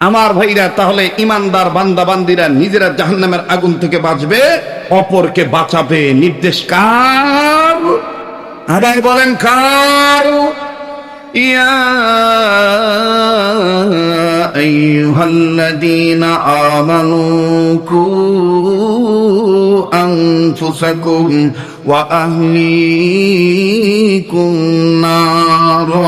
আমার ভাইরা, তাহলে ইমানদার বান্দা বান্দিরা নিজেরা জাহান্নামের আগুন থেকে বাঁচবে, অপরকে বাঁচাবে। নির্দেশ কার? আদায় বলেন কার? ইয়া আইয়ুহাল্লাযীনা আমানু কু আনফুসাকুম ওয়া আহলিকুম নারা।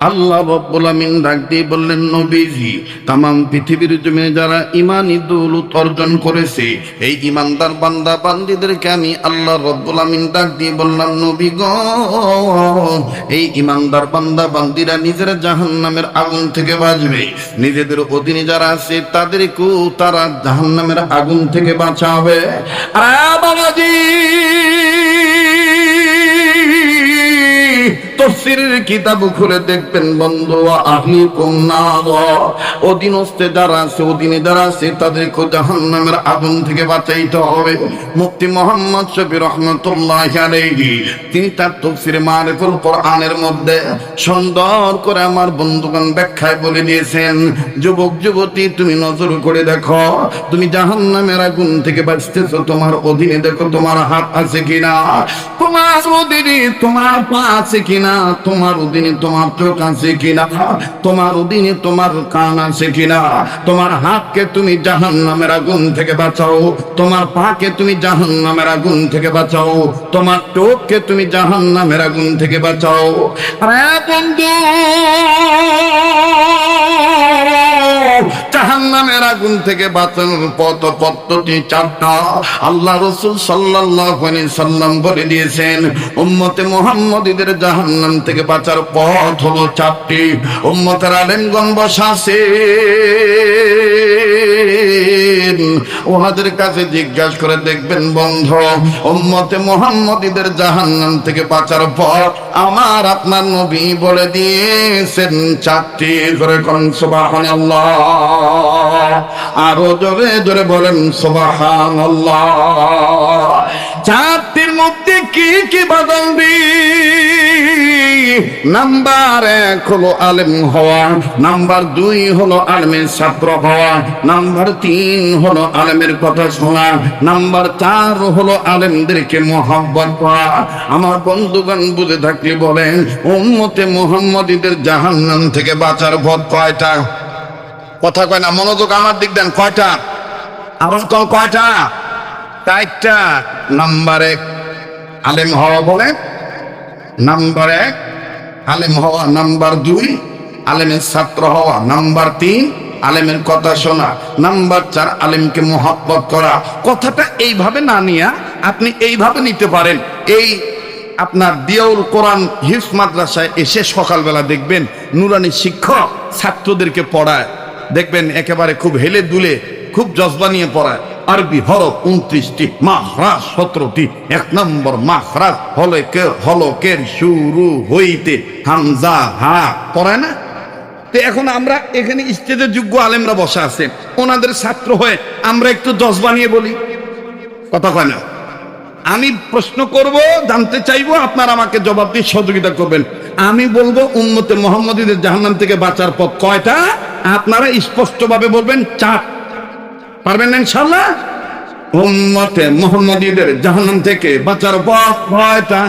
আল্লাহ রাব্বুল আমিন ডাক দিয়ে বললেন, নবীজি, তাম পৃথিবীর জমিনে যারা ঈমানি দৌলত অর্জন করেছে, এই ঈমানদার বান্দা বান্দীদেরকে আমি আল্লাহ রাব্বুল আমিন ডাক দিয়ে বললাম, নবী গো, এই ঈমানদার বান্দা বান্দীরা নিজেরা জাহান্নামের আগুন থেকে বাঁচবে। নিজেদের অধীনে যারা আছে তাদেরকেও তারা জাহান্নামের আগুন থেকে বাঁচাবে। বাবাজি, তাফসীরের কিতাব খুলে দেখবেন বন্ধু, আহলিকুম নার, অধীনস্থে যারা আছে, অধীনে যারা আছে তাদেরকে জাহান্নামের আগুন থেকে বাঁচাইতে হবে। মুফতি মুহাম্মদ শফি রহমাতুল্লাহি আলাইহি তিনি তার তাফসীরে মারিফুল কোরআনের মধ্যে সুন্দর করে আমার বন্ধুগণ ব্যাখ্যায় বলে দিয়েছেন, যুবক যুবতী, তুমি নজর করে দেখো, তুমি জাহান্নামের আগুন থেকে বাঁচতেছো, তোমার অধীনে দেখো তোমার হাত আছে কিনা, তোমার অধীনে তোমার পা আছে কিনা, তোমার অধীনে তোমার চোখ আছে কিনা, তোমার অধীনে তোমার কান আছে কিনা। তোমার হাতকে তুমি জাহান্নামের আগুন থেকে বাঁচাও, তোমার পাকে তুমি জাহান্নামের আগুন থেকে বাঁচাও, তোমার চোখকে তুমি জাহান্নামের আগুন থেকে বাঁচাও। আরে বন্ধু, জাহান্নামের আগুন থেকে বাঁচানোর পদ্ধতি চারটা। আল্লাহ রাসূল সাল্লাল্লাহু আলাইহি সাল্লাম বলে দিয়েছেন, উম্মতে মুহাম্মদীদের জাহান্নাম থেকে বাঁচার পথ হলো চারটি। উম্মতের আলেমগণ বসা আছেন, ওনাদের কাছে জিজ্ঞাসা করে দেখবেন বন্ধু, উম্মতে মুহাম্মদীদের জাহান্নাম থেকে বাঁচার পথ আমার আপনার নবী বলে দিয়েছেন চারটি। করে কোন সুবহানাল্লাহ, আরো জোরে জোরে বলেন সুবহানাল্লাহ। চারটির মধ্যে কি কি বাদাবি? নাম্বার 1 হলো আলেম হওয়া, নাম্বার 2 হলো আলেমের ছাত্র হওয়া, নাম্বার 3 হলো আলেমের কথা শোনা, নাম্বার 4 হলো আলেমদেরকে মহব্বত করা। আমার বন্ধুগণ বুঝে থাকলে বলেন, উম্মতে মুহাম্মদীদের জাহান্নাম থেকে বাঁচার পথ কয়টা? কথা কয় না, মনোযোগ আমার দিক দেন। কয়টা? আবার কয়টা? 4টা। নাম্বার 1 আলেম হওয়া, বলে নাম্বার 1 আলেম হওয়া, নাম্বার 2 আলেমের ছাত্র হওয়া, নাম্বার 3 আলেমের কথা শোনা, নাম্বার 4 আলেমকে মহব্বত করা। কথাটা এইভাবে না নিয়ে আপনি এইভাবে নিতে পারেন। এই আপনার দিয়াউল কোরআন হিফজ মাদ্রাসায় এসে সকালবেলা দেখবেন নুরানি শিক্ষক ছাত্রদেরকে পড়ায়, দেখবেন একেবারে খুব হেলে দুলে, খুব জজবা নিয়ে পড়ায়। আরবি হরফ 29টি, মাখরাজ 17টি। 1 নম্বর মাখরাজ হলকের শুরু হইতে হামজা হা পড়ায় না? তো এখন আমরা এখানে স্টেজে যোগ্য আলেমরা বসা আছেন, ওনাদের ছাত্র হয়ে আমরা একটু জজবা নিয়ে বলি, কথা কয় না? আমি প্রশ্ন করব, জানতে চাইবো, আপনারা আমাকে জবাব দিয়ে সহযোগিতা করবেন। আমি বলবো উম্মতে মুহাম্মদীদের জাহান্নাম থেকে বাঁচার পথ কয়টা, আপনারা স্পষ্টভাবে বলবেন 4। পারবেন না ইনশাআল্লাহ? উম্মতে মুহাম্মদীদের জাহান্নাম থেকে বাঁচার পথ কয়টা?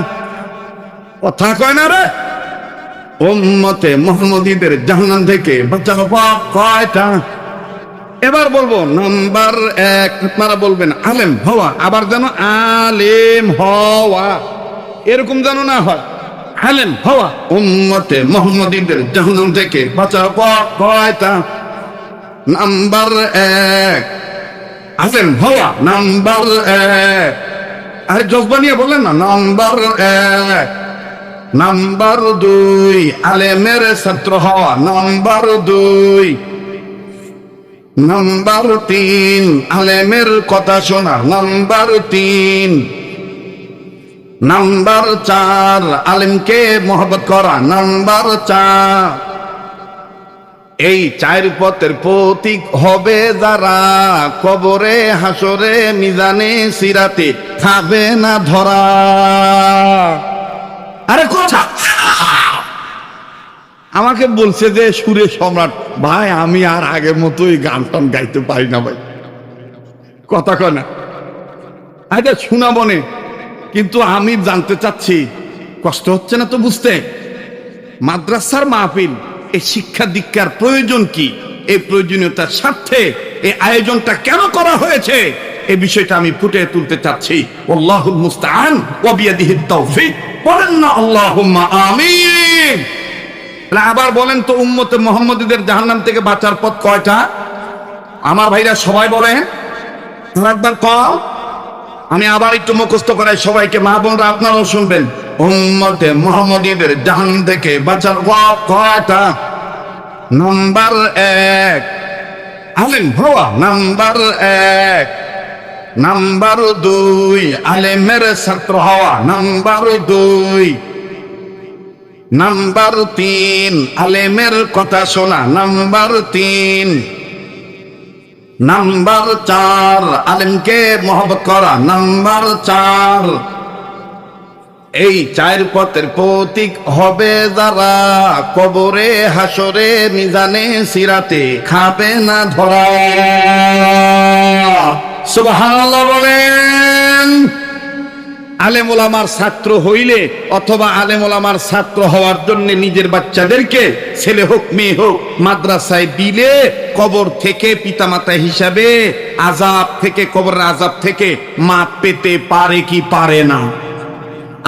কথা কয় না রে? উম্মতে মুহাম্মদীদের জাহান্নাম থেকে বাঁচার পথ কয়টা? এবার বলবো নাম্বার 1, আপনারা বলবেন আলেম হওয়া। আবার যেন আলেম হওয়া এরকম যেন না হয়, আলেম হওয়া। উম্মতে মুহাম্মদীদের জাহান্নাম থেকে বাঁচার পথ কয়টা? নাম্বার 1 আলেম হওয়া, নাম্বার 1। আরে জজবা নিয়ে বলেন না। নাম্বার 1। নাম্বার 2 আলেমের ছাত্র হওয়া, নাম্বার 2। নাম্বার 3 আলেমের কথা শোনা, নাম্বার 3। নাম্বার 4 আলেমকে মহব্বত করা, নাম্বার 4। এই 4 পথের প্রতীক হবে যারা, কবরে হাসরে মিজানে সিরাতে খাবে না ধরা। আরে কথা আমাকে বলছে যে সুরে সম্রাট। ভাই আমি আর আগের মতোই গান টান গাইতে পারি না ভাই, কথা কয় না। আচ্ছা শোনাবো নে, কিন্তু আমি জানতে চাচ্ছি কষ্ট হচ্ছে না তো বুঝতে? মাদ্রাসার মাহফিল, এই শিক্ষা দীক্ষার প্রয়োজন কি, এই প্রয়োজনীয়তার স্বার্থে এই আয়োজনটা কেন করা হয়েছে, এই বিষয়টা আমি ফুটিয়ে তুলতে চাচ্ছি। আল্লাহুল মুস্তাআন ওয়া বিয়াদিহিত তাওফীক। বলেন না আল্লাহুম্মা আমিন। আবার বলেন তো, উম্মতে মুহাম্মদীদের জাহান্নাম থেকে বাঁচার পথ কয়টা? আমার ভাইরা সবাই বলেন একবার কও। আমি আবার একটু মুখস্থ করাই সবাইকে, মা বোনরা আপনারাও শুনবেন। উম্মতে মুহাম্মদীদের জাহান্নাম থেকে বাঁচার পথ কয়টা? নাম্বার 1 আলেম হওয়া, নাম্বার 1। নাম্বার 2 আলেমের ছাত্র হওয়া, নাম্বার 2। নাম্বার 3 আলেমের কথা শোনা, নাম্বার 3। নাম্বার 4 আলেমকে মহব্বত করা, নাম্বার 4। এই 4 পথের প্রতীক হবে যারা, কবরে হাসরে মিজানে সিরাতে খাবে না ধরা। সুবহানাল্লাহ বলেন। আলেম ওলামার ছাত্র হইলে অথবা আলেম ওলামার ছাত্র হওয়ার জন্য নিজের বাচ্চাদেরকে, ছেলে হোক মেয়ে হোক, মাদ্রাসায় দিলে কবর থেকে পিতামাতা হিসাবে আযাব থেকে, কবরের আযাব থেকে মাপ পেতে পারে কি পারে না?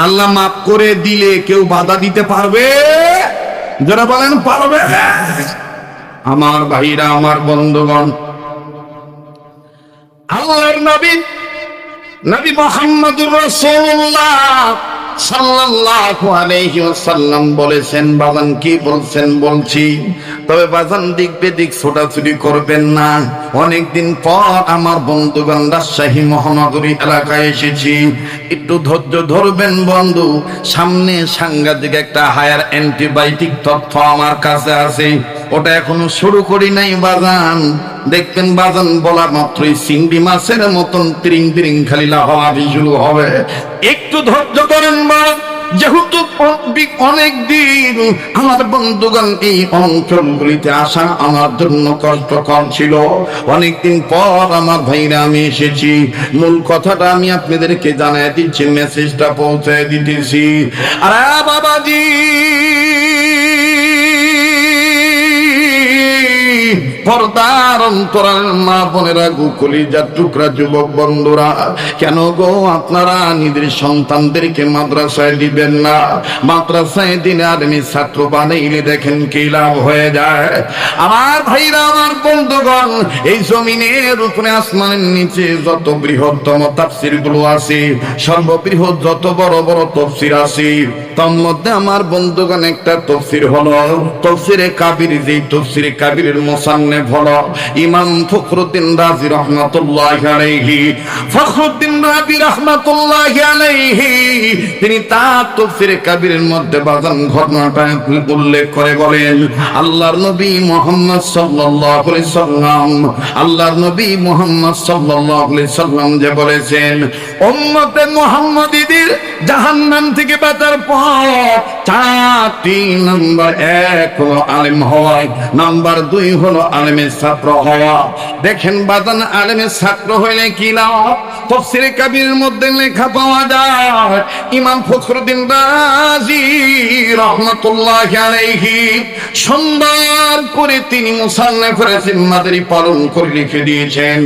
আল্লাহ মাফ করে দিলে কেউ বাধা দিতে পারবে? যারা বলেন পারবে। আমার ভাইরা, আমার বন্ধুগণ, আল্লাহর নবী নবী মুহাম্মদুর রাসূলুল্লাহ সাল্লাল্লাহু আলাইহি ওয়াসাল্লাম বলেছেন, বাজান কি বলছেন বলছি, তবে বাজান দিক বেদিক ছোটাছুটি করবেন না। অনেকদিন পর আমার বন্ধুগণ রাজশাহী মহানগরী এলাকায় এসেছি, একটু ধৈর্য ধরবেন বন্ধু। সামনে সাংঘাতিক একটা হায়ার অ্যান্টিবায়োটিক তথ্য আমার কাছে আছে, ওটা এখনো শুরু করি নাই বাজান। দেখবেন বাজান বলা মাত্রই চিংড়ি মাছের মতন তিরিং তিরিং খালি লাফালাফি শুরু হবে। একটু ধৈর্য ধরেন বা, যেহেতু অনেক দিন আমার বন্ধুগণ এই অঞ্চলগুলিতে আসা আমার জন্য কষ্টকর ছিল। অনেকদিন পর আমার ভাইরা আমি এসেছি। মূল কথাটা আমি আপনাদেরকে জানাই দিচ্ছি, মেসেজটা পৌঁছে দিতেছি। আরে বাবাজি, পর্দার অন্তরাল মা বোনেরা, কলিজার টুকরা যুবক বন্ধুরা, কেন গো আপনারা নিজের সন্তানদেরকে মাদ্রাসায় দিবেন না? মাদ্রাসায় দিলে আদমি ছাত্র বানাইলে দেখেন কি লাভ হয়ে যায়। আমার ভাইরা, আমার বন্ধুগণ, এই জমিনের উপরে আসমানের নিচে যত বৃহত্তম তাফসীর গুলো আছে, সর্ববৃহৎ যত বড় বড় তাফসীর আছে, তার মধ্যে আমার বন্ধুগণ একটা তাফসীর হলো তাফসীরে কাবির। যেই তাফসীরে কাবিরের মুসান্নিফ হলো ইমাম ফখরুদ্দীন রাজি রাহমাতুল্লাহি আলাইহি। ফখরুদ্দীন রাজি রাহমাতুল্লাহি আলাইহি তিনি তার তাফসীরে কাবিরের মধ্যে বাজান ঘটনাটা উল্লেখ করে বলেন, আল্লাহর নবী মুহাম্মদ সাল্লাল্লাহু আলাইহি সাল্লাম, আল্লাহর নবী মুহাম্মদ সাল্লাল্লাহু আলাইহি সাল্লাম যে বলেছেন, উম্মতে মুহাম্মাদীদের জাহান্নাম থেকে বাঁচার পথ 4টি। নাম্বার 1 হলো আলেম হওয়া, নাম্বার 2 হলো আলেমের ছাত্র হওয়া। দেখেন বাজান, আলেমের ছাত্র হইলে কি লাভ? তাফসীরে কাবীরের মধ্যে লেখা পাওয়া যায়, ইমাম ফখরুদ্দীন রাজি রাহমাতুল্লাহি আলাইহি সুন্দর করে তিনি মুসান্নাফ করেছেন, মাদারি পালন করে লিখে দিয়েছেন।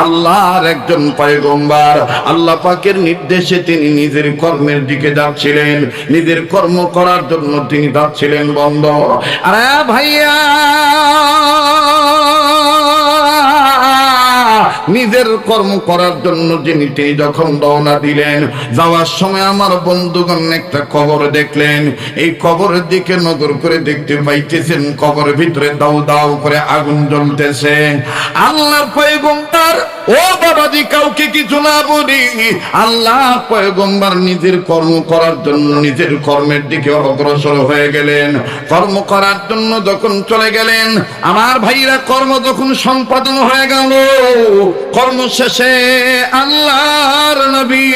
আল্লাহর একজন পয়গম্বর, আল্লাহ পাকের নির্দেশে তিনি নিজের কর্মের দিকে যাচ্ছিলেন, নিজের কর্ম করার জন্য তিনি যাচ্ছিলেন বন্ধ। আরে ভাইয়া, নিজের কর্ম করার জন্য তিনি যখন রওনা দিলেন, যাওয়ার সময় আমার বন্ধুগণ একটা কবর দেখলেন। এই কবরের দিকে নজর করে দেখতে পাইতেছেন কবরের ভিতরে দাউ দাউ করে আগুন জ্বলতেছে। আল্লাহর পয়গম্বর ও বাবাজি, কাউকে কিছু না বলি, আল্লাহ পয়গম্বর নিজের কর্ম করার জন্য নিজের কর্মের দিকে অগ্রসর হয়ে গেলেন। কর্ম করার জন্য যখন চলে গেলেন, আমার ভাইরা কর্ম যখন সম্পাদন হয়ে গেল, কর্ম শেষে আল্লাহর নবী,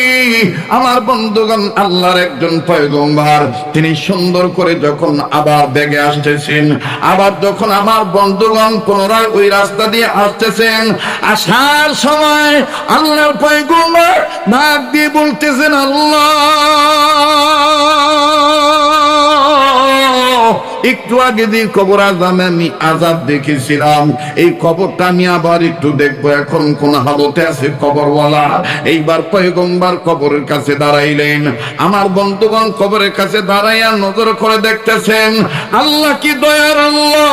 আমার বন্ধুগণ, আল্লাহর একজন পয়গম্বর, তিনি সুন্দর করে যখন আবার বেগে আসতেছেন, আবার যখন আমার বন্ধুগণ পুনরায় ওই রাস্তা দিয়ে আসতেছেন, আসার সময় আল্লাহর পয়গম্বর ডাক দিয়ে বলতেছেন, আল্লাহ, একটু আগে যে কবর আযামে আমি আযাব দেখেছিলাম, এই কবরটা আমি আবার একটু দেখবো এখন কোন হালতে আছে কবরওয়ালা। এইবার পয়গম্বর কবরের কাছে দাঁড়াইলেন। আমার বন্ধুগণ কবরের কাছে দাঁড়াইয়া নজর করে দেখতেছেন, আল্লাহ কি দয়ার আল্লাহ,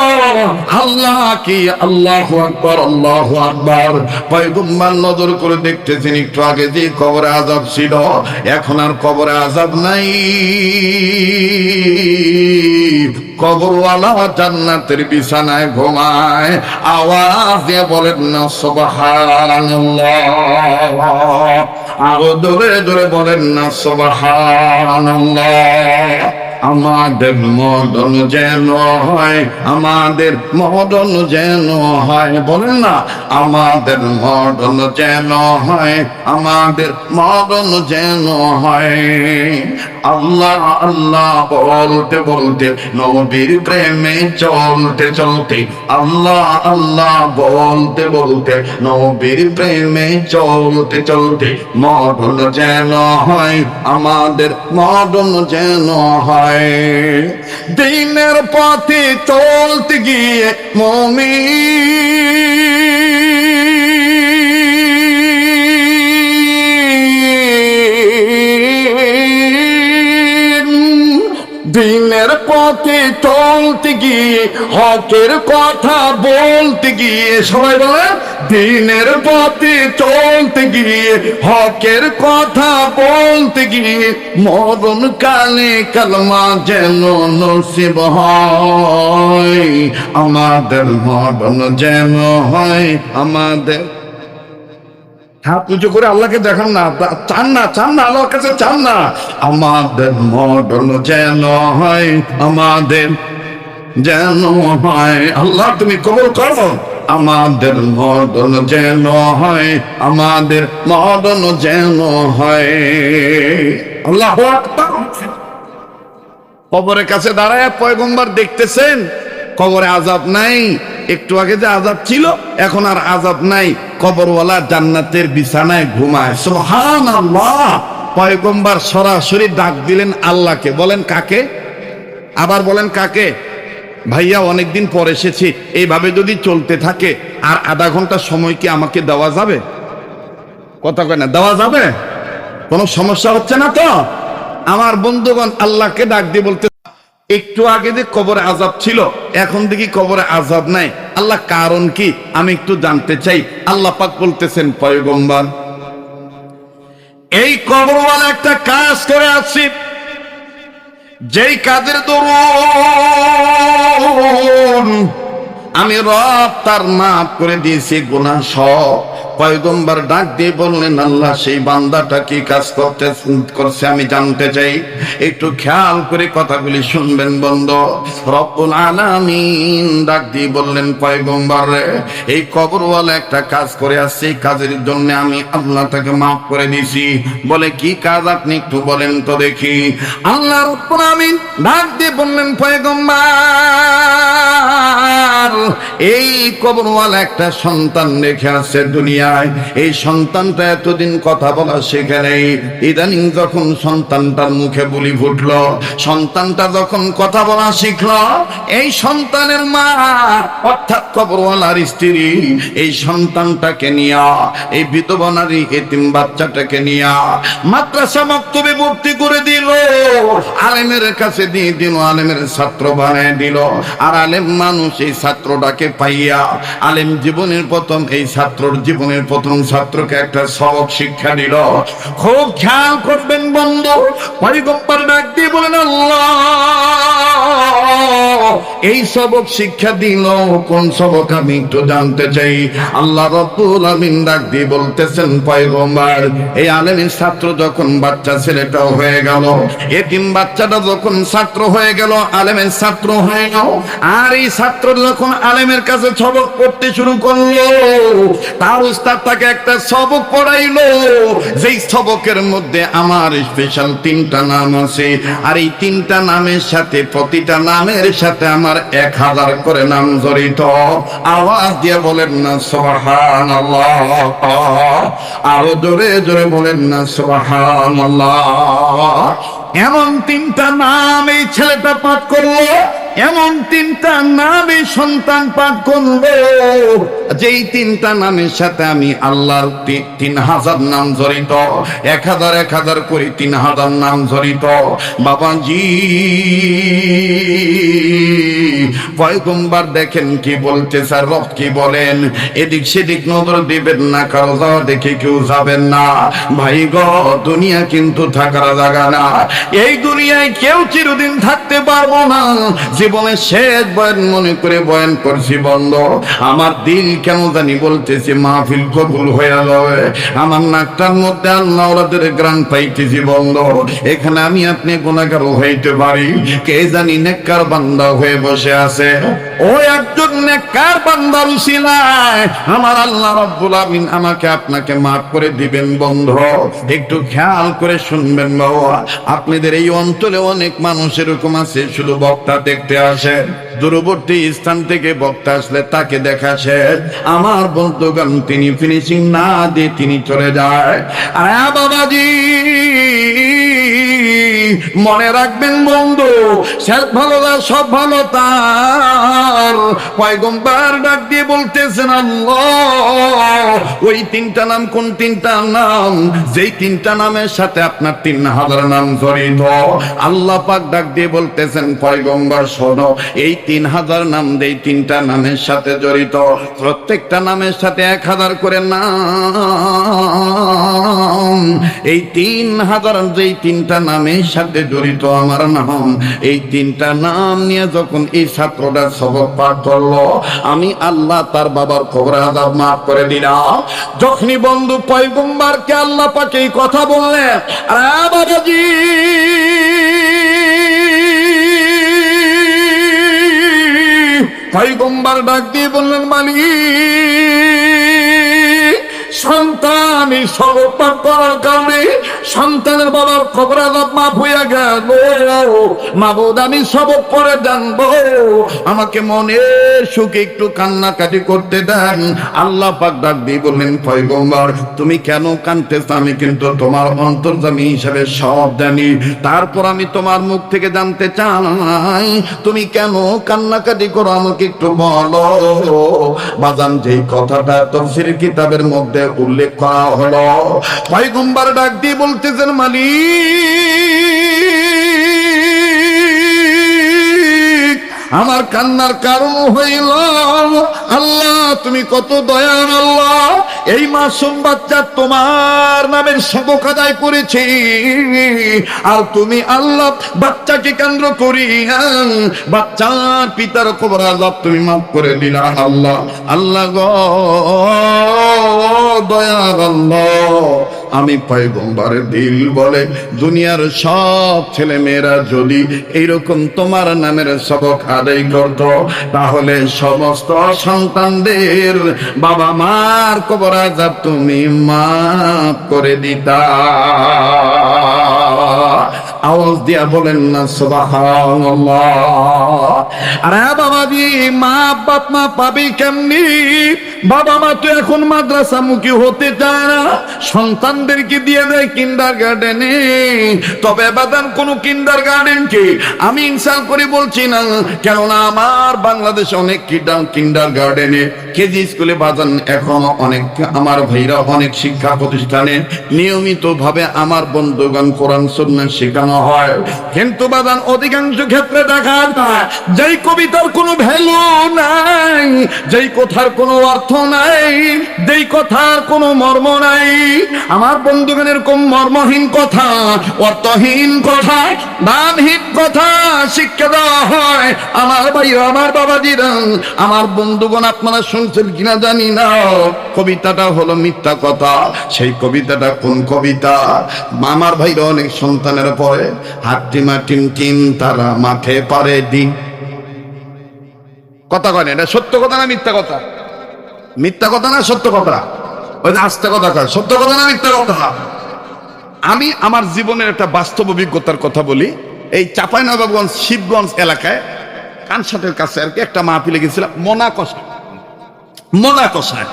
আল্লাহ কি, আল্লাহু আকবার, আল্লাহু আকবার। পয়গম্বর নজর করে দেখতেছেন, একটু আগে যে কবরে আযাব ছিল, এখন আর কবরে আযাব নাই। কবরওয়ালা জান্নাতের বিছানায় ঘুমায়। আওয়াজ দিয়ে বলেন না সুবহানাল্লাহ, আরো জোরে জোরে বলেন না সুবহানাল্লাহ। আমাদের মদন যেন হয়, আমাদের মদন যেন হয়, বলেন না, আমাদের মদন যেন হয়, আমাদের মদন যেন হয়। আল্লাহ আল্লাহ বলতে বলতে, নবীর প্রেমে চলতে চলতে, আল্লাহ আল্লাহ বলতে বলতে, নবীর প্রেমে চলতে চলতে, মদন যেন হয়, আমাদের মদন যেন হয়। দিনের পথে চলতে গিয়ে মুমিন, দিনের পথে চলতে গিয়ে, হকের কথা বলতে গিয়ে, সবাই বলে, দিনের পথে চলতে গিয়ে, হকের কথা বলতে গিয়ে, মরণ কালে কালমা যেন নসিব হয়, আমাদের মরণ যেন হয়, আমাদের। হাত উঁচু করে আল্লাহকে দেখান না, চান না, চান না, আল্লাহর কাছে চান না, আমাদের মরণ যেন হয়, আমাদের যেন হয়। আল্লাহ তুমি কবুল করো, আমাদের মরণ যেন হয়, আমাদের মরণ যেন হয়। আল্লাহু আকবার। কবরের কাছে দাঁড়ায় পয়গম্বর দেখতেছেন কবরে আযাব নাই। একটু আগে যে আযাব ছিল, এখন আর আযাব নাই। কবরওয়ালা জান্নাতের বিছানায় ঘুমায়। সুবহানাল্লাহ। পয়গম্বর সরাসরি ডাক দিলেন আল্লাহকে। বলেন কাকে? আবার বলেন কাকে? ভাইয়া অনেকদিন পর এসেছি, এইভাবে যদি চলতে থাকে আর আধা ঘন্টা সময় কি আমাকে দেওয়া যাবে? কথা কয় না, দেওয়া যাবে? কোনো সমস্যা হচ্ছে না তো? আমার বন্ধুগণ আল্লাহকে ডাক দিয়ে বলতে, একটু আগে যে কবরে আযাব ছিল, এখন দেখি কবরে আযাব নাই, আল্লাহ কারণ কি আমি একটু জানতে চাই। আল্লাহ পাক বলতেছেন, পয়গম্বর, এই কবরওয়ালা একটা কাজ করে আসছি, যেই কাজের দরুন আমি রব তার মাফ করে দিয়েছি গুনাহ সব। পয়গম্বর ডাক দিয়ে বললেন, আল্লাহ সেই বান্দাটা কি কাজ করছে আমি জানতে চাই, একটু খেয়াল করে কথাগুলি শুনবেন বন্ধু। রব্বুল আলামিন ডাক দিয়ে বললেন, পয়গম্বর রে, এই কবরওয়ালা একটা কাজ করে আসছে, এই কাজের জন্য আমি আল্লাহ তাকে মাফ করে দিয়েছি। বলে কি কাজ আপনি একটু বলেন তো দেখি। আল্লাহ রব্বুল আলামিন ডাক দিয়ে বললেন, পয়গম্বর, এই কবরওয়ালা একটা সন্তান রেখে আসছে দুনিয়ায়। এই সন্তানটা এতদিন কথা বলা শেখে নেই, ইদানিং যখন সন্তানটার মুখে বুলি ফুটলো, সন্তানটা যখন কথা বলা শিখলো, এই সন্তানের মা অর্থাৎ কবরওয়ালার স্ত্রী এই সন্তানটাকে নিয়া, এই বিধবা নারী এতিম বাচ্চাটাকে নিয়া মাদ্রাসা মক্তবে ভর্তি করে দিল, আলেমের কাছে দিয়ে দিল, আলেমের ছাত্র বানায় দিল। আর আলেম মানুষ এই ছাত্রটাকে পাইয়া, আলেম জীবনের প্রথম, এই ছাত্রর জীবনের প্রথম ছাত্রকে একটা সবক শিক্ষা দিল। খুব খেয়াল করবেন বন্ধু। পয়গম্বর ডাক দিয়ে বলেন, আল্লাহ এই সবক শিক্ষা দিল, কোন সবক আমি একটু জানতে চাই। আল্লাহ রাব্বুল আমিন ডাক দিয়ে বলতেছেন, পয়গম্বর এই আলেমের ছাত্র যখন বাচ্চা ছেলেটাও হয়ে গেল, এতিম বাচ্চাটা যখন ছাত্র হয়ে গেল, আলেমের ছাত্র হয়ে গেল, আর এই ছাত্র যখন আলেমের কাছে সবক পড়তে শুরু করলো, তার উস্তাদ তাকে একটা সবক পড়াইলো, যেই সবকের মধ্যে আমার স্পেশাল 3টা নাম আছে, আর এই 3টা নামের সাথে, প্রতিটা নামের সাথে আমার 1000 করে নাম জড়িত। আওয়াজ দিয়ে বলেন না সুবহানাল্লাহ, আরো জোরে জোরে বলেন না সুবহানাল্লাহ। এমন 3টা নাম এই ছেলেটা পাঠ করলো, এমন 3টা নাম এই সন্তান পাঠ করলো, যেই 3টা নামের সাথে আমি আল্লাহর 3000 নাম জড়িত, 1000 করে 3000 নাম জড়িত। বাবাজি পয়গম্বর দেখেন কি বলতেছে, রব কি বলেন, এদিক সেদিক নজর দিবেন না, কারো যাওয়া দেখে কেউ যাবেন না। ভাই গো, দুনিয়া কিন্তু থাকার জায়গা না, এই দুনিয়ায় কেউ চিরদিন থাকতে পারবো না। জীবনের শেষ বয়ান মনে করে বয়ান করছি বন্ধ, আমার দিল কেন জানি বলতেছে মাহফিল কবুল হয়ে যাবে, আমার নাকটার মধ্যে আল্লাহ ওদের গ্রাম পাইতেছি বন্ধ। এখানে আমি আপনি গুনাহগার হইতে পারি, কে জানি নেককার বান্দা হয়ে বসে আছে, ও একজন নেককার বান্দার উসিলায় আমার আল্লাহ রাব্বুল আমিন আমাকে আপনাকে মাফ করে দিবেন বন্ধু। একটু খেয়াল করে শুনবেন বাবা, আপনাদের এই অঞ্চলে অনেক মানুষ এরকম আছে, শুধু বক্তা দেখতে আসে, দূরবর্তী স্থান থেকে বক্তা আসলে তাকে দেখা শেষ, আমার বন্ধুগণ তিনি ফিনিশিং না দিয়ে তিনি চলে যায়। আরে বাবাজি মনে রাখবেন বন্ধু, শেষ ভালো না সব ভালো তার। পয়গম্বর ডাক দিয়ে বলতেছেন, আল্লাহ ওই 3টা নাম কোন 3টা নাম, যেই 3টা নামের সাথে আপনার 3000 নাম জড়িত। আল্লাহ পাক ডাক দিয়ে বলতেছেন, পয়গম্বর শোনো, এই 3000 নাম যেই 3টা নামের সাথে জড়িত, প্রত্যেকটা নামের সাথে 1000 করে নাম। এই 3000 যেই 3টা নামের সাথে জড়িত আমার নাম, এই 3টা নাম নিয়ে যখন এই ছাত্রটা সবক পাঠ করলো, আমি আল্লাহ তার বাবার কবর আযাব মাফ করে দিলাম। যখনই বন্ধু পয়গম্বরকে আল্লাহ পাক এই কথা বললেন, আরে বাবাজি পয়গম্বর ডাক দিয়ে বললেন, মালিক সন্তান এই সবক পাঠ করার কারণে সন্তানের বাবার কবর আযাব মাফ হইয়া গেল। মাবুদ আমি সবক পড়ে জানবো, আমাকে মনের সুখে একটু কান্নাকাটি করতে দেন। আল্লাহ পাক ডাক দিয়ে বললেন, পয়গম্বর তুমি কেন কাঁদতেছ, আমি কিন্তু তোমার অন্তর্যামী হিসেবে সব জানি, তারপর আমি তোমার মুখ থেকে জানতে চাই তুমি কেন কান্নাকাটি করো, আমাকে একটু বলো। বাজান যেই কথাটা তাফসীর কিতাবের মধ্যে উল্লেখ করা হলো, পয়গম্বর ডাক দিয়ে বলতেছেন, মালিক আমার কান্নার কারণ হইল, আল্লাহ তুমি কত দয়ার আল্লাহ, এই মাসুম বাচ্চা তোমার নামের সবক আদায় করেছি, আর তুমি আল্লাহ বাচ্চাকে কেন্দ্র করি বাচ্চার পিতার কবর আযাব তুমি মাফ করে দিলা। আল্লাহ আল্লাহ গো দয়ার আল্লাহ, আমি পয়গম্বরের দিল বলে দুনিয়ার সব ছেলে মেয়েরা যদি এইরকম তোমার নামের সবক আদায় করত, তাহলে সমস্ত সন্তানদের বাবা মার কবর আযাব তুমি মাফ করে দিতা। আওয়াজ দিয়া বলেন না সুবহানাল্লাহ। আরে বাবাজি মা বাপ মা পাবি কেমনি, বাবা মা তো এখন মাদ্রাসা মুখী হতে চায় না, সন্তানদেরকে দিয়ে দেয় কিন্ডার গার্ডেনে। তবে বাদান কোন কিন্ডার গার্ডেন কি আমি ইনসাল করে বলছি না, কেননা আমার বাংলাদেশে অনেক কিন্ডার গার্ডেনে কেজি স্কুলে বাজান এখন অনেক আমার ভাইরা অনেক শিক্ষা প্রতিষ্ঠানে নিয়মিত ভাবে আমার বন্ধুগণ কোরআন সুন্নাহ শেখানো পড়ানো হয়। কিন্তু বাদান অধিকাংশ ক্ষেত্রে দেখা যায় যেই কবিতার কোনো ভ্যালু নাই, যেই কথার কোনো অর্থ নাই, যেই কথার কোনো মর্ম নাই, আমার বন্ধুগণ এরকম মর্মহীন কথা, অর্থহীন কথা, দানহীন কথা শিক্ষা দেওয়া হয়। আমার ভাইরা, আমার বাবাজিরা, আমার বন্ধুগণ, আপনারা শুনছেন কিনা জানি না, কবিতাটা হলো মিথ্যা কথা। সেই কবিতাটা কোন কবিতা? আমার ভাইরা অনেক সন্তানের পরে হাট্টিমা টিম টিম তারা মাঠে পারে দিন। কথা কয় না, এটা সত্য কথা না মিথ্যা কথা? মিথ্যা কথা না সত্য কথা? ওই আস্তে কথা কয়, সত্য কথা না মিথ্যা কথা? আমি আমার জীবনের একটা বাস্তব অভিজ্ঞতার কথা বলি। এই চাঁপাইনবাবগঞ্জ শিবগঞ্জ এলাকায় কানসাটের কাছে আর কি একটা মাহফিলে গেছিলাম, মোনা কষায়।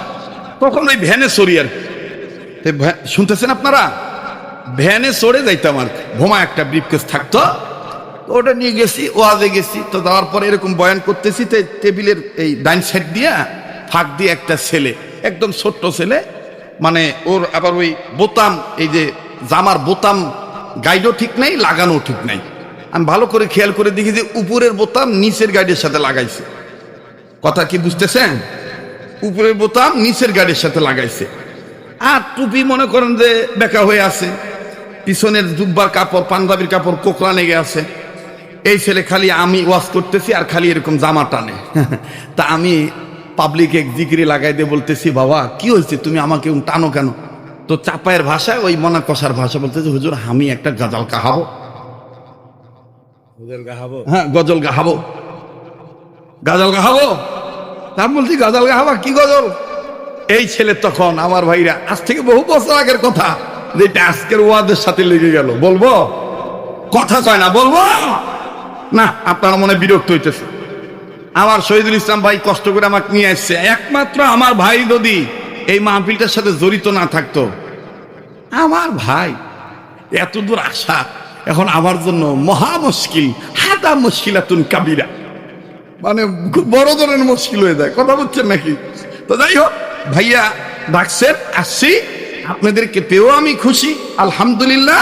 তখন ওই ভ্যানে চড়ি আর কি, শুনতেছেন আপনারা, ভ্যানে চড়ে যাইতাম আর কি। ভোমা একটা ব্রিফকেস থাকতো, ওটা নিয়ে গেছি, ওয়াজে গেছি। তো যাওয়ার পরে এরকম বয়ান করতেছি, টেবিলের এই ডাইন সাইড দিয়া ফাঁক দিয়ে একটা ছেলে, একদম ছোট্ট ছেলে, মানে ওর আবার ওই বোতাম, এই যে জামার বোতাম গাইডও ঠিক নাই, লাগানো ঠিক নাই। আমি ভালো করে খেয়াল করে দেখি যে উপরের বোতাম নিচের গাইডের সাথে লাগাইছে। কথা কি বুঝতেছেন? উপরের বোতাম নিচের গাইডের সাথে লাগাইছে। আর টুপি মনে করেন যে বেঁকা হয়ে আছে, পিছনের জুব্বার কাপড়, পাঞ্জাবির কাপড় কোকড়া লেগে আছে। এই ছেলে খালি আমি ওয়াজ করতেছি আর খালি এরকম জামা টানে। তা আমি পাবলিকে জিকিরে লাগাই দিয়ে বলতেছি, বাবা কি হয়েছে, তুমি আমাকে টানো কেন? তো চাপায়ের ভাষায়, ওই মনা কষার ভাষা বলতেছে, হুজুর আমি একটা গজল গাহাবো। হ্যাঁ, গজল গাহাবো, গজল গাহাবো। তা বলছি, গজল গাহাবা, কি গজল? এই ছেলে তখন, আমার ভাইরা, আজ থেকে বহু বছর আগের কথা, যেটা আজকের ওয়াদের সাথে লেগে গেল। বলবো? কথা কয় না, বলবো না, আপনারা মনে বিরক্ত হইতেছে। আমার শহীদুল ইসলাম ভাই কষ্ট করে আমাকে নিয়ে আসছে। একমাত্র আমার ভাই যদি এই মাহফিলটার সাথে জড়িত না থাকতো, আমার ভাই এত দূর আসা এখন আমার জন্য মহা মুশকিল, হাদা মুশকিলাতুন কাবিরা, মানে খুব বড় ধরনের মুশকিল হয়ে যায়। কথা বলছেন নাকি? তো যাই হোক, ভাইয়া ডাকছেন, আসছি, আপনাদেরকে পেয়েও আমি খুশি, আলহামদুলিল্লাহ।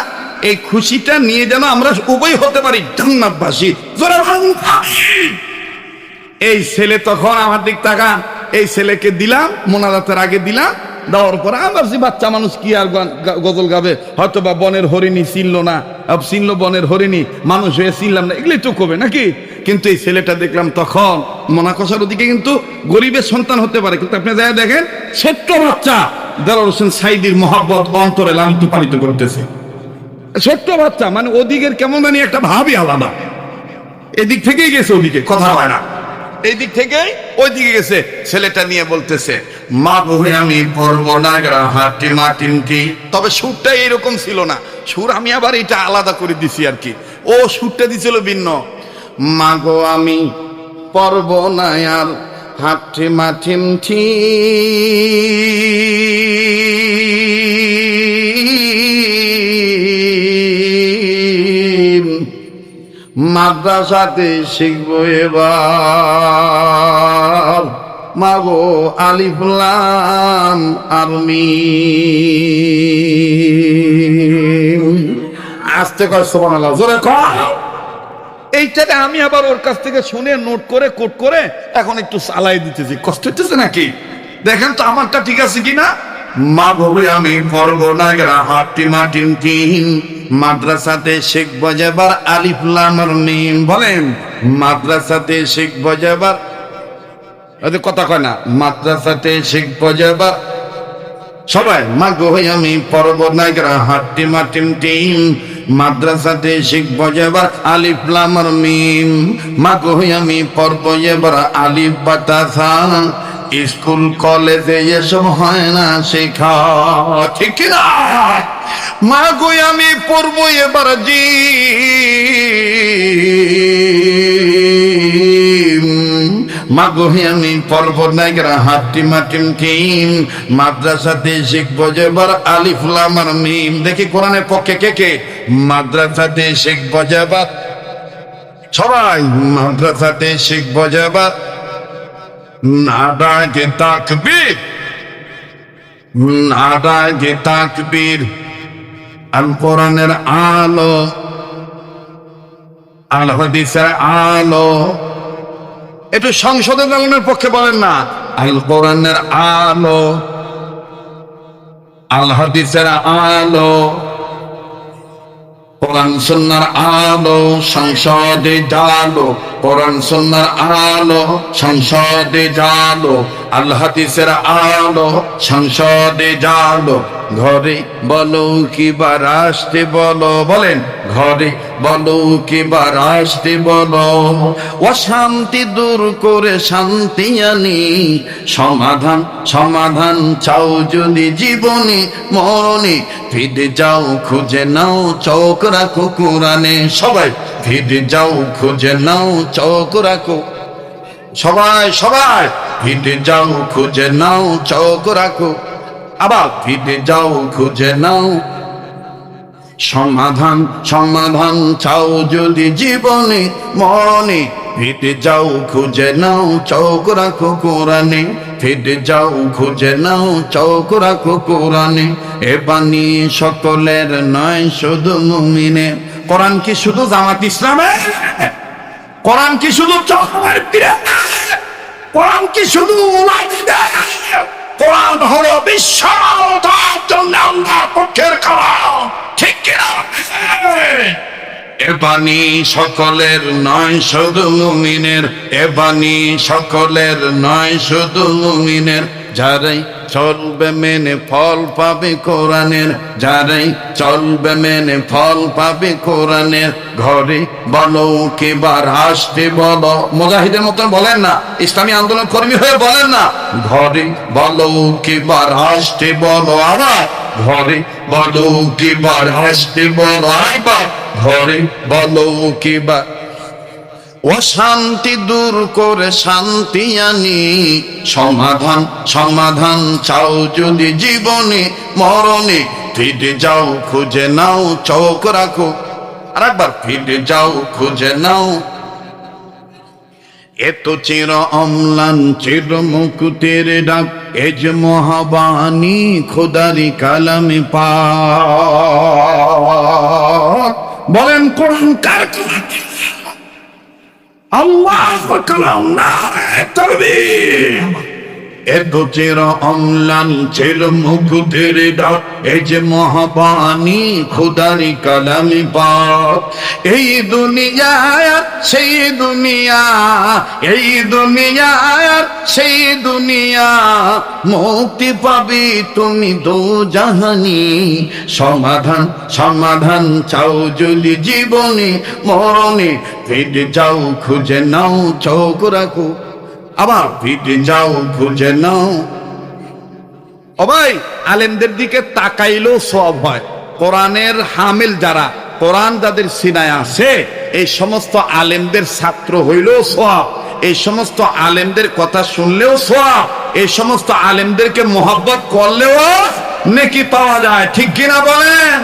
এই খুশিটা নিয়ে যেন আমরা উভয় হতে পারি জান্নাতবাসী। এই ছেলে তখন আমার দিক তাকান, এই ছেলেকে দিলাম, মোনাজাতের আগে দিলাম, দেওয়ার পরে আমার যে বাচ্চা মানুষ কি আর গজল গাবে, হয়তো বা বনের হরিণী চিনলো না, চিনলো বনের হরিণী, মানুষ হয়ে চিনলাম না, এগুলোই তো কবে নাকি? কিন্তু এই ছেলেটা দেখলাম তখন মোনাকষার ওদিকে কিন্তু গরিবের সন্তান হতে পারে, কিন্তু আপনি যাই দেখেন ছোট্ট বাচ্চা দেলোয়ার হোসেন সাঈদীর মহব্বত অন্তরে লালিত পালিত করতেছে। ছোট্ট বাচ্চা, মানে ওদিকের কেমন জানি একটা ভাবই আলাদা। এদিক থেকেই গেছে ওদিকে, কথা হয় না, এই দিক থেকে ওই দিকে গেছে। ছেলেটা নিয়ে বলতেছে, মা বহে আমি পড়বো না হাটি মাটিনটি। তবে সুরটা এইরকম ছিল না, সুর আমি আবার এটা আলাদা করে দিছি আর কি। ও সুরটা দিছিল ভিন্ন। মা গো আমি পড়ব না আর হাটি মাটিনটি, মাদ্রাসাতে শিখবো এবার, মাগো আলিফ লাম আর মিম। আস্তে কয় সুবহানাল্লাহ, জোরে কয়। এইটাতে আমি আবার ওর কাছ থেকে শুনে নোট করে কোট করে এখন একটু চালাই দিতেছি। কষ্ট হচ্ছে নাকি? দেখেন তো আমারটা ঠিক আছে কিনা। মা বলে আমি পড়বো না হাটি মাটিন তিন, মাদ্রাসাতে শিখবো যেবার আলিফ লাম আর মিম। বলেন, মাদ্রাসাতে শিখবো যেবার, কথা কয় না, মাদ্রাসাতে শিখবো যেবার সবাই। মা গো আমি পড়বো না হাটি মাটিন তিন, মাদ্রাসাতে শিখবো যেবার আলিফ লাম আর মিম। মা গো আমি পড়বো যেবার আলিফ বাতাসা, স্কুল কলেজে এসব হয় না শেখা, ঠিক না? মা গো আমি পড়বো এবার জি, মা গো আমি পড়বো না হাটি মাটিম টিম, মাদ্রাসাতে শিখবো যেবার আলিফ লাম আর মিম। দেখি কোরআনের পক্ষে কে কে মাদ্রাসাতে শিখবো যেবার, সবাই মাদ্রাসাতে শিখবো যেবার নাদাকে তাকবীর, নাদাকে তাকবীর। আল কোরআনের আলো আল হাদিসের আলো, একটু সংসদে চালানোর পক্ষে বলেন না, আল কোরআনের আলো, আল হাদিসের আলো, কোরআন সুন্নাহর আলো সংসদে জালো, কোরআন সুন্নাহর আলো সংসদে জালো, আল হাদিসের আলো সংসদে জালো। ঘরে বলো কিবা রাষ্ট্রে বলো, বলেন ঘরে বলো কিবা রাষ্ট্রে বলো, অশান্তি দূর করে শান্তি আনি, সমাধান সমাধান চাও যদি জীবনে মরণে, ফিরে যাও খুঁজে নাও চোখ রাখো কোরআনে, সবাই ফিরে যাও খুঁজে নাও চোখ রাখো, সবাই সবাই ফিরে যাও খুঁজে নাও চোখ রাখো, আবার ফিরে যাও খুঁজে নাও সমাধান সমাধান চাও যদি জীবনে মরণে, ফিরে যাও খুঁজে নাও চোখ রাখো কোরআনে, ফিরে যাও খুঁজে নাও চোখ রাখো কোরআনে। এ বাণী সকলের নয় শুধু মুমিনের। কোরআন কি শুধু জামাত ইসলামের? কোরআন কি শুধু চরমের পীরের? কোরআন কি শুধু উলামাদের? কোরআন হলো বিশ্বতার জন্য আল্লাহর পক্ষের কালাম, ঠিক কিনা? এ বাণী সকলের নয় শুধু মুমিনের, এ বাণী সকলের নয় শুধু মুমিনের, যারাই চলবে মেনে ফল পাবে কোরআনের, যারাই চলবে মেনে ফল পাবে কোরআনের। ঘরে বলো কিবা রাষ্ট্রে বলো, মুজাহিদের মতন বলেন না, ইসলামী আন্দোলন কর্মী হয়ে বলেন না, ঘরে বলো কিবা রাষ্ট্রে বলো, আবার ঘরে বলো কিবা রাষ্ট্রে বলো, আবার ঘরে বলো কিবা, অশান্তি দূর করে শান্তি আনি, সমাধান সমাধান চাও যদি জীবনে মরণে, ফিরে যাও খুঁজে নাও চোখ রাখো, আর একবার ফিরে যাও খুঁজে নাও। এত চির অম্লান চির মুকুটের ডাক, এ যে মহাবাণী খোদারি কালামে পাক। বলেন কোরআন কার কালাম? আল্লাহর কালাম না, তাকবীর। এত চির অম্লান চির মুকুটের ডাক, এই যে মহাবাণী খোদারি কালামে পাক। এই দুনিয়া সেই দুনিয়া, এই দুনিয়া সেই দুনিয়া, মুক্তি পাবে তুমি দোজাহানি, সমাধান সমাধান চাও যদি জীবনে মরণে, ফিরে যাও খুঁজে নাও চোখ রাখো, আবার ফিরে যাও খুঁজে নাও। ও ভাই, আলেমদের দিকে তাকাইলেও সব হয়। কোরআনের হামিল যারা, কোরআন যাদের সিনায় আছে, এই সমস্ত আলেমদের ছাত্র হইলেও সব, এই সমস্ত আলেমদের কথা শুনলেও সব, এই সমস্ত আলেমদেরকে মোহাব্বত করলেও নেকি পাওয়া যায়, ঠিক কিনা বলেন?